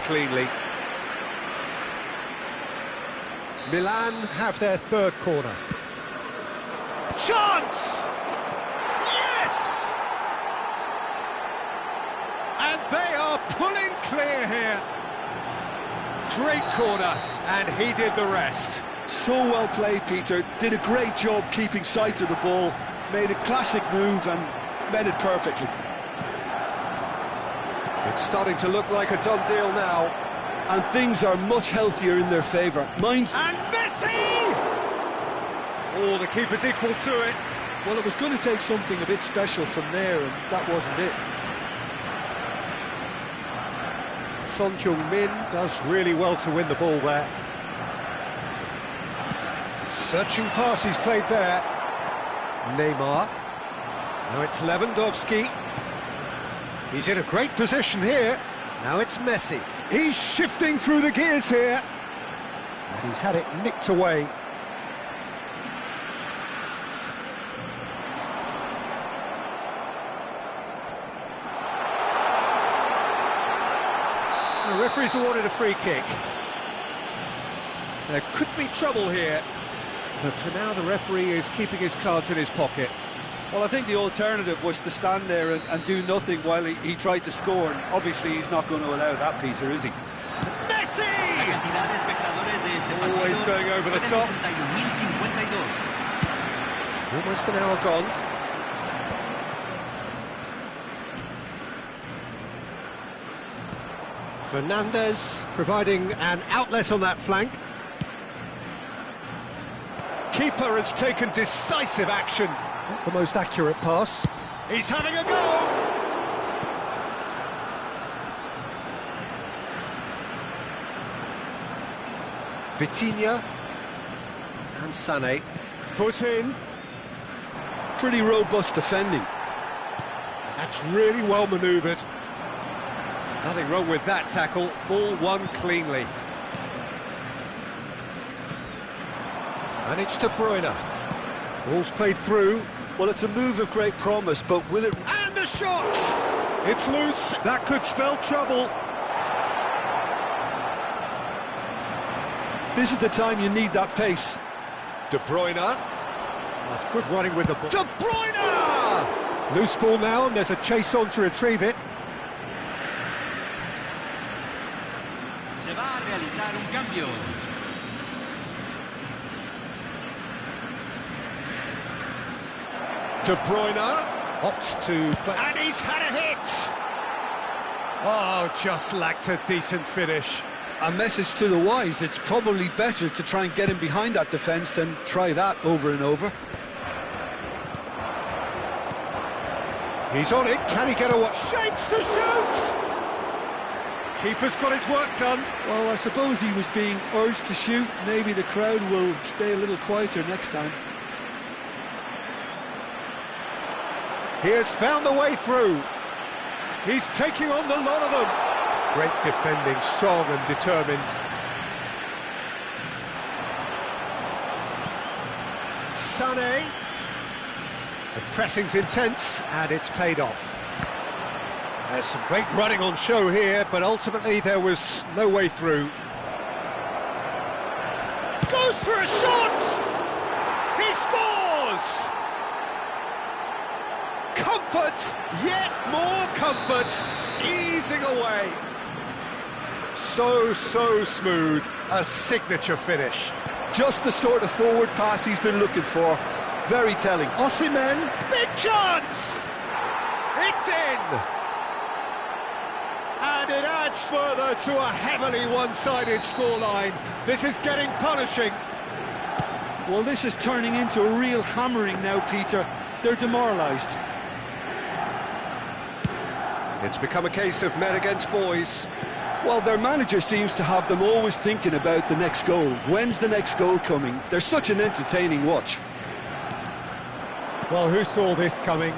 cleanly. Milan have their third corner. Chance! Yes! And they are pulling clear here. Great corner, and he did the rest. So well played, Peter. Did a great job keeping sight of the ball. Made a classic move and made it perfectly. It's starting to look like a done deal now. And things are much healthier in their favour. And Messi! Oh, the keeper's equal to it. Well, it was going to take something a bit special from there, and that wasn't it. Son Heung-min does really well to win the ball there. Searching pass he's played there. Neymar. Now it's Lewandowski. He's in a great position here. Now it's Messi. He's shifting through the gears here. And he's had it nicked away. The referee's awarded a free kick. There could be trouble here, but for now the referee is keeping his cards in his pocket. Well, I think the alternative was to stand there and do nothing while he tried to score, and obviously he's not going to allow that, Peter, is he? Messi! Always going over the top. Almost an hour gone. Fernandez providing an outlet on that flank. Keeper has taken decisive action. Not the most accurate pass. He's having a go! Vitinha and Sané. Foot in. Pretty robust defending. That's really well manoeuvred. Nothing wrong with that tackle. Ball won cleanly. And it's De Bruyne. Ball's played through. Well, it's a move of great promise, but will it... And a shot! It's loose. That could spell trouble. This is the time you need that pace. De Bruyne. That's good running with the ball. De Bruyne! Loose ball now, and there's a chase on to retrieve it. Se va a realizar un cambio. De Bruyne opts to play. And he's had a hit! Oh, just lacked a decent finish. A message to the wise, it's probably better to try and get him behind that defence than try that over and over. He's on it, can he get a what? Shapes to shoot! Keeper's got his work done. Well, I suppose he was being urged to shoot. Maybe the crowd will stay a little quieter next time. He has found the way through. He's taking on the lot of them. Great defending, strong and determined. Sané. The pressing's intense, and it's paid off. There's some great running on show here, but ultimately there was no way through. Goes for a shot! He scores! Comfort, yet more comfort, easing away. So smooth, a signature finish. Just the sort of forward pass he's been looking for. Very telling. Osimhen, big chance! It's in! And it adds further to a heavily one-sided scoreline. This is getting punishing. Well, this is turning into a real hammering now, Peter. They're demoralised. It's become a case of men against boys. Well, their manager seems to have them always thinking about the next goal. When's the next goal coming? They're such an entertaining watch. Well, who saw this coming?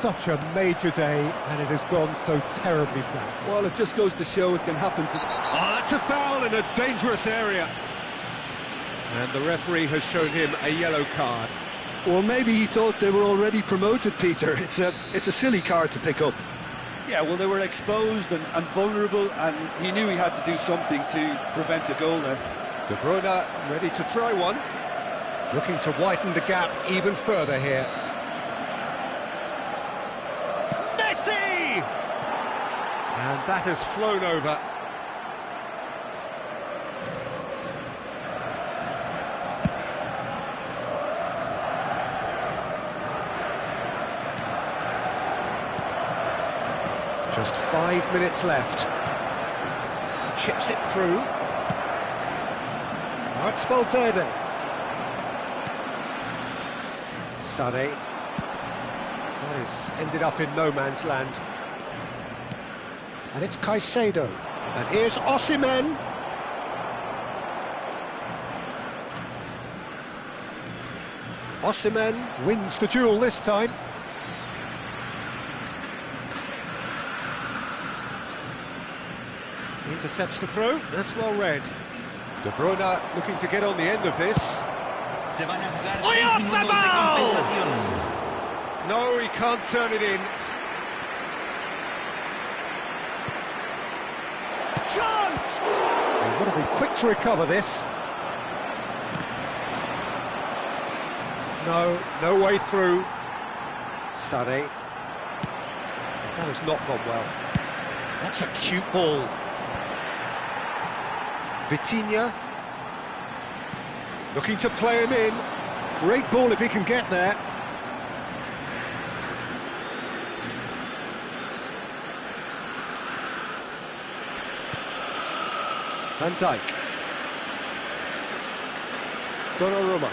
Such a major day, and it has gone so terribly flat. Well, it just goes to show it can happen to... Oh, that's a foul in a dangerous area. And the referee has shown him a yellow card. Well, maybe he thought they were already promoted, Peter. It's a silly card to pick up. Yeah, well, they were exposed and vulnerable, and he knew he had to do something to prevent a goal then. De Bruyne ready to try one. Looking to widen the gap even further here. Messi! And that has flown over. Just 5 minutes left. Chips it through. Now it's Valverde. Sané. That is ended up in no man's land. And it's Caicedo. And here's Osimhen. Osimhen wins the duel this time. Intercepts the throw, that's well read. De Bruyne looking to get on the end of this. Off the ball! No, he can't turn it in. Chance! They've got to be quick to recover this. No way through. Sané. That has not gone well. That's a cute ball. Vitinha looking to play him in. Great ball if he can get there. Van Dijk. Donnarumma.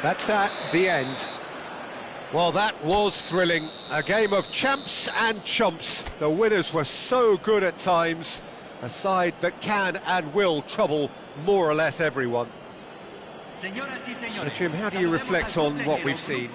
That's the end. Well, that was thrilling. A game of champs and chumps. The winners were so good at times. A side that can and will trouble more or less everyone. So, Jim, how do you reflect on what we've seen?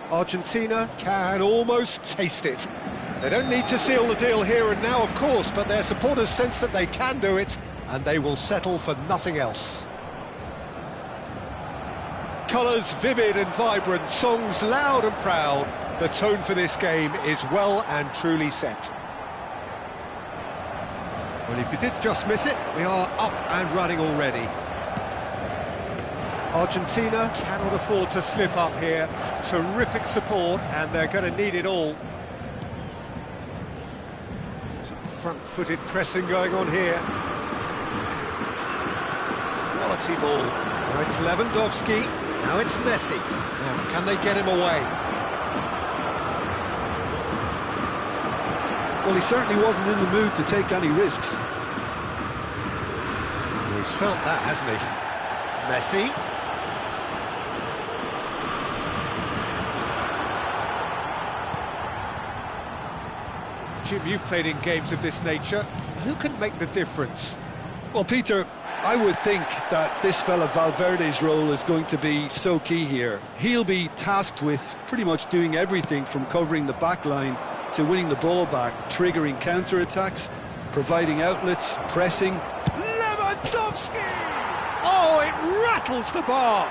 Argentina can almost taste it. They don't need to seal the deal here and now, of course, but their supporters sense that they can do it, and they will settle for nothing else. Colours vivid and vibrant, songs loud and proud. The tone for this game is well and truly set. Well, if you did just miss it, we are up and running already. Argentina cannot afford to slip up here. Terrific support, and they're going to need it all. Some front-footed pressing going on here. Quality ball. Now it's Lewandowski. Now it's Messi. Now, can they get him away? Well, he certainly wasn't in the mood to take any risks. Well, he's felt that, hasn't he? Messi. Jim, you've played in games of this nature. Who can make the difference? Well, Peter, I would think that this fella Valverde's role is going to be so key here. He'll be tasked with pretty much doing everything from covering the back line to winning the ball back, triggering counter-attacks, providing outlets, pressing. Lewandowski! Oh, it rattles the bar!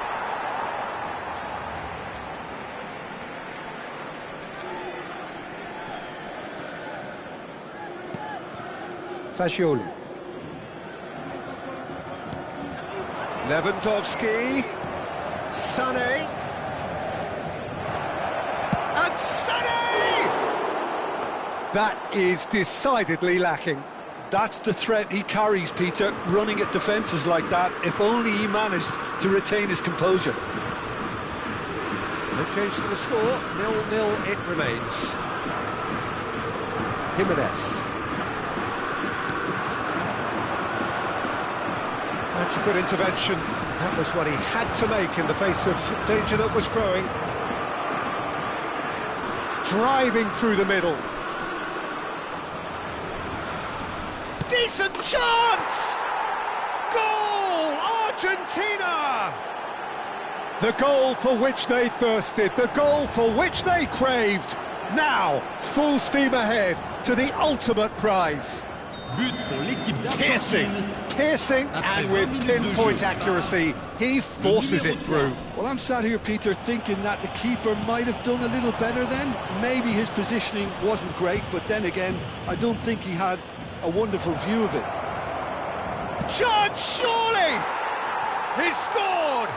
Fagioli. Lewandowski. Sané. And Sané! That is decidedly lacking. That's the threat he carries, Peter, running at defences like that, if only he managed to retain his composure. No change to the score, 0-0 it remains. Jimenez. That's a good intervention. That was what he had to make in the face of danger that was growing. Driving through the middle. Decent chance! Goal! Argentina! The goal for which they thirsted, the goal for which they craved. Now, full steam ahead to the ultimate prize. Piercing, and with pinpoint accuracy, he forces it through. Well, I'm sat here, Peter, thinking that the keeper might have done a little better then. Maybe his positioning wasn't great, but then again, I don't think he had a wonderful view of it. Chance, surely! He's scored!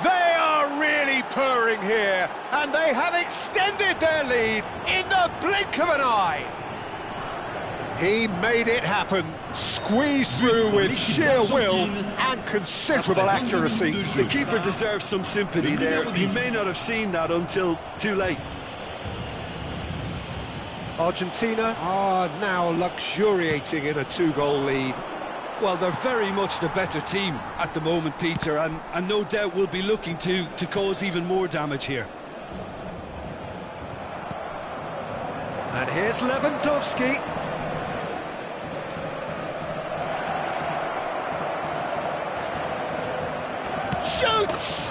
They are really purring here, and they have extended their lead in the blink of an eye. He made it happen, squeezed through with sheer will and considerable accuracy. The keeper deserves some sympathy there. He may not have seen that until too late. Argentina are now luxuriating in a 2-goal lead. Well, they're very much the better team at the moment, Peter, and no doubt will be looking to cause even more damage here. And here's Lewandowski. Shoots!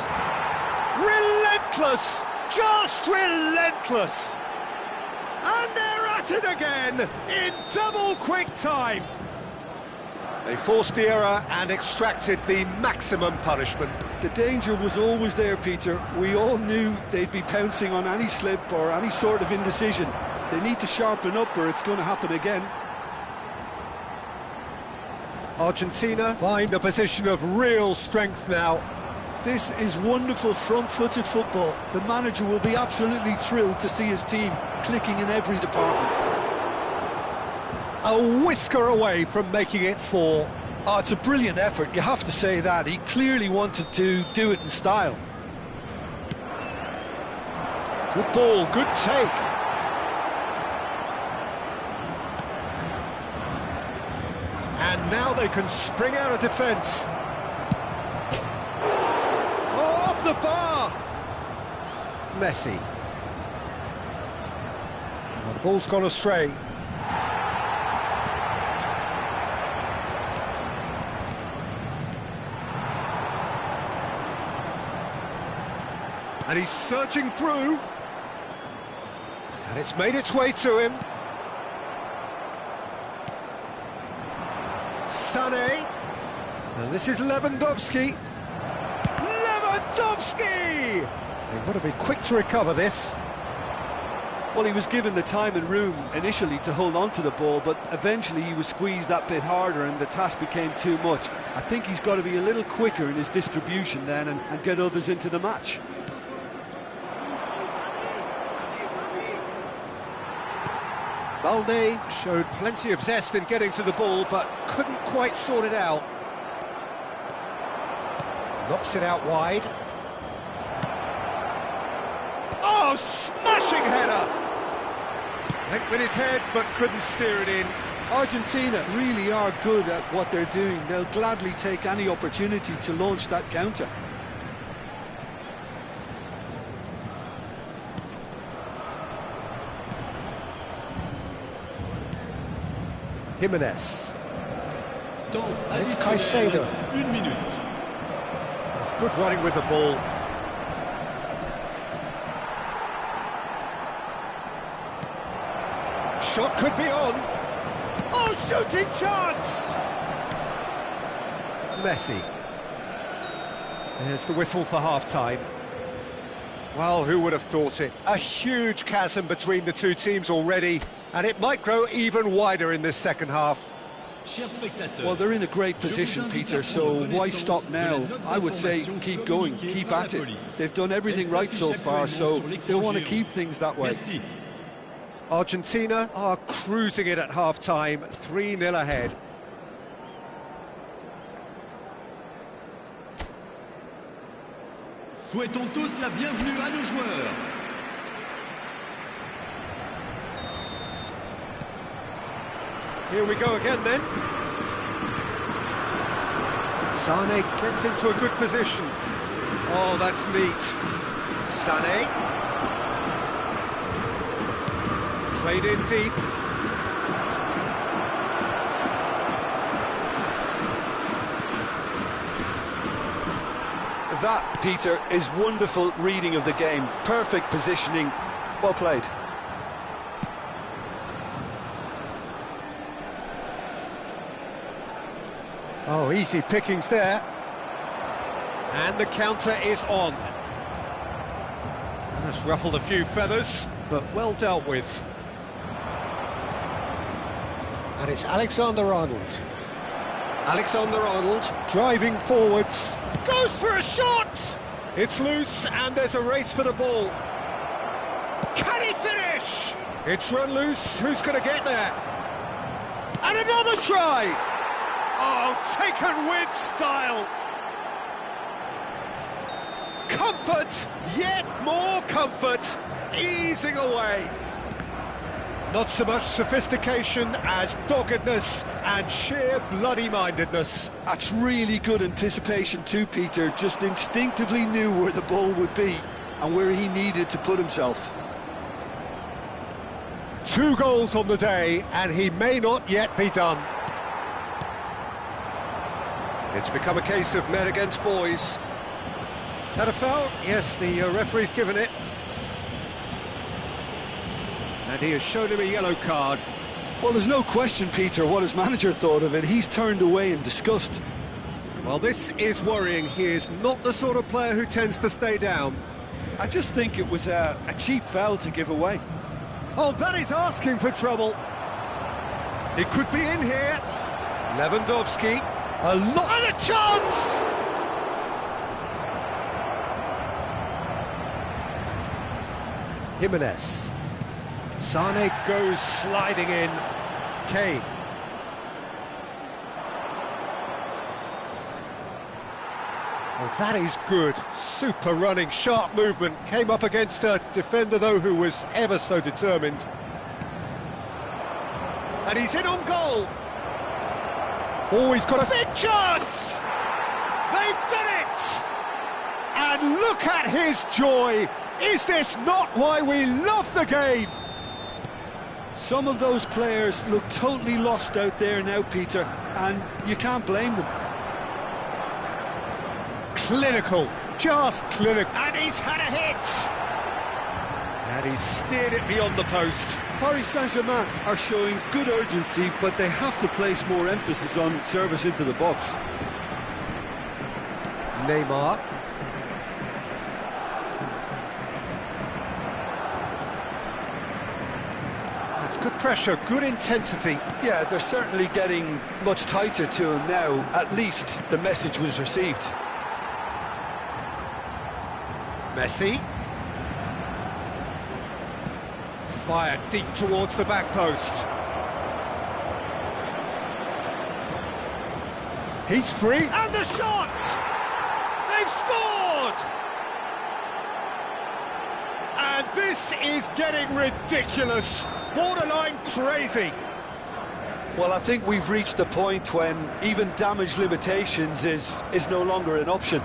Relentless! Just relentless! And they're at it again in double quick time. They forced the error and extracted the maximum punishment. The danger was always there, Peter. We all knew they'd be pouncing on any slip or any sort of indecision. They need to sharpen up or it's going to happen again. Argentina find a position of real strength now. This is wonderful front-footed football. The manager will be absolutely thrilled to see his team clicking in every department. A whisker away from making it 4. Oh, it's a brilliant effort, you have to say that. He clearly wanted to do it in style. Good ball, good take. And now they can spring out of defence. Oh, off the bar! Messi. Well, the ball's gone astray. And he's searching through. And it's made its way to him. Sané. And this is Lewandowski. Lewandowski! They've got to be quick to recover this. Well, he was given the time and room initially to hold on to the ball, but eventually he was squeezed that bit harder and the task became too much. I think he's got to be a little quicker in his distribution then and get others into the match. Balde showed plenty of zest in getting to the ball, but couldn't quite sort it out. Knocks it out wide. Oh, smashing header! Went with his head, but couldn't steer it in. Argentina really are good at what they're doing. They'll gladly take any opportunity to launch that counter. Jimenez. And it's Caicedo. It's good running with the ball. Shot could be on. Oh, shooting chance! Messi. There's the whistle for half-time. Well, who would have thought it? A huge chasm between the two teams already, and it might grow even wider in this second half. Well, they're in a great position, Peter, so why stop now? I would say keep going, keep at it. They've done everything right so far, so they'll want to keep things that way. Argentina are cruising it at half-time, 3-0 ahead. Souhaitons tous la bienvenue à nos joueurs. Here we go again then. Sane gets into a good position. Oh, that's neat. Sane. Played in deep. That, Peter, is wonderful reading of the game. Perfect positioning. Well played. Oh, easy pickings there. And the counter is on. That's ruffled a few feathers, but well dealt with. And it's Alexander-Arnold. Alexander-Arnold driving forwards. Goes for a shot! It's loose and there's a race for the ball. Can he finish? It's run loose. Who's going to get there? And another try! Oh, taken with style. Comfort, yet more comfort, easing away. Not so much sophistication as doggedness and sheer bloody-mindedness. That's really good anticipation too, Peter. Just instinctively knew where the ball would be and where he needed to put himself. 2 goals on the day, and he may not yet be done. It's become a case of men against boys. Had a foul? Yes, the referee's given it. And he has shown him a yellow card. Well, there's no question, Peter, what his manager thought of it. He's turned away in disgust. Well, this is worrying. He is not the sort of player who tends to stay down. I just think it was a cheap foul to give away. Oh, that is asking for trouble. It could be in here. Lewandowski. A lot and a chance! Jimenez. Sane goes sliding in. Kane. Well, that is good. Super running, sharp movement. Came up against a defender, though, who was ever so determined. And he's in on goal. Oh, he's got a big chance! They've done it! And look at his joy! Is this not why we love the game? Some of those players look totally lost out there now, Peter, and you can't blame them. Clinical, just clinical. And he's had a hit! And he's steered it beyond the post. Paris Saint-Germain are showing good urgency, but they have to place more emphasis on service into the box. Neymar. That's good pressure, good intensity. Yeah, they're certainly getting much tighter to him now. At least the message was received. Messi. Fired deep towards the back post. He's free. And the shot! They've scored! And this is getting ridiculous. Borderline crazy. Well, I think we've reached the point when even damage limitations is no longer an option.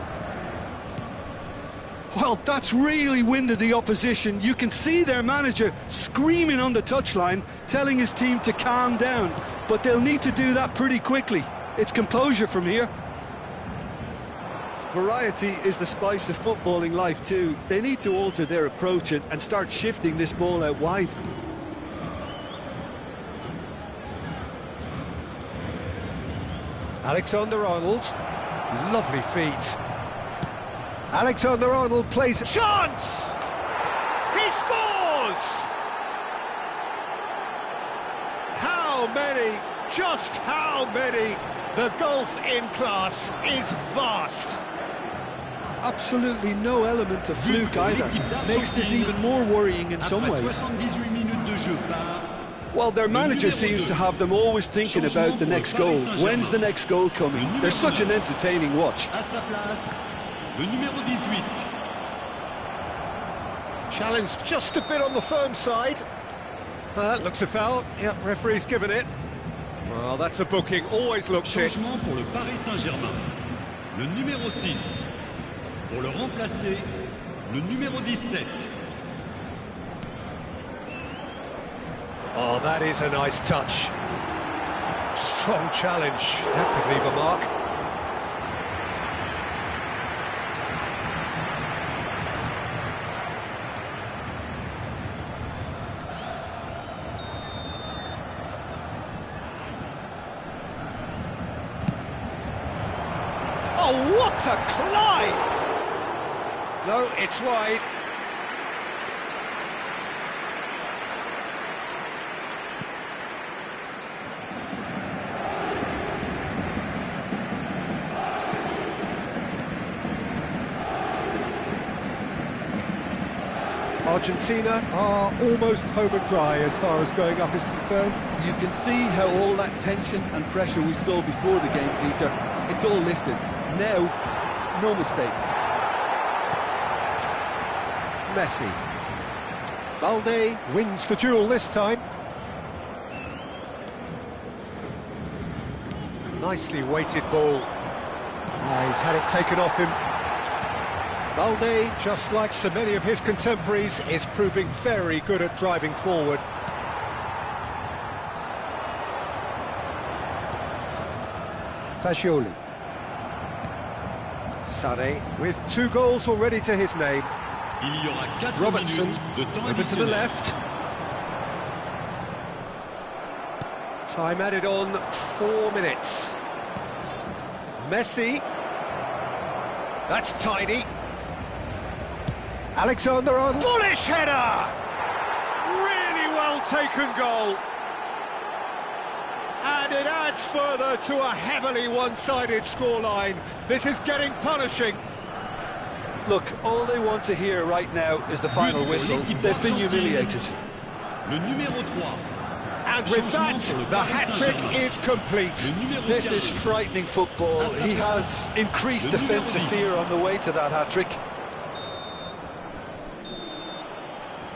Well, that's really winded the opposition. You can see their manager screaming on the touchline, telling his team to calm down. But they'll need to do that pretty quickly. It's composure from here. Variety is the spice of footballing life too. They need to alter their approach and start shifting this ball out wide. Alexander-Arnold. Lovely feet. Alexander-Arnold plays... Chance! He scores! How many? Just how many? The gulf in class is vast. Absolutely no element of fluke either. Makes this even more worrying in some ways. Après 78 minutes de jeu part. Well, their manager seems to have them always thinking about the next goal. When's the next goal coming? They're such an entertaining watch. À sa place, le numéro 18. Challenge just a bit on the firm side. Looks a foul. Yep, referee's given it. Well, that's a booking. Always looked it. Changement pour le Paris Saint-Germain. Le numéro 6. Pour le remplacer, le numéro 17. Oh, that is a nice touch. Strong challenge. That could leave a mark. Oh, what a climb! No, it's wide. Argentina are almost home and dry as far as going up is concerned. You can see how all that tension and pressure we saw before the game, Peter, it's all lifted. Now, no mistakes. Messi. Balde wins the duel this time. Nicely weighted ball. He's had it taken off him. Balde, just like so many of his contemporaries, is proving very good at driving forward. Fagioli. Sane with 2 goals already to his name. Il y aura 4 Robertson minutes de temps over to the additionnel. left. Time added on 4 minutes. Messi. That's tidy. Alexander-Arnold. Bullish header! Really well taken goal. And it adds further to a heavily one-sided scoreline. This is getting punishing. Look, all they want to hear right now is the final whistle. They've been humiliated. Le numéro 3. And with that, the hat-trick is complete. This is frightening football. He has increased defensive fear on the way to that hat-trick.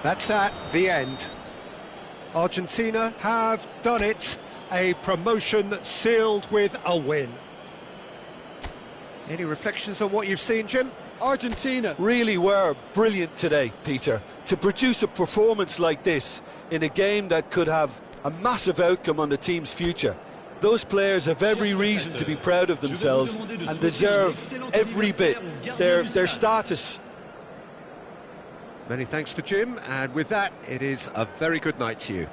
That's that, the end. Argentina have done it. A promotion sealed with a win. Any reflections on what you've seen, Jim? Argentina really were brilliant today, Peter. To produce a performance like this in a game that could have a massive outcome on the team's future. Those players have every reason to be proud of themselves and deserve every bit their status. Many thanks to Jim, and with that, it is a very good night to you.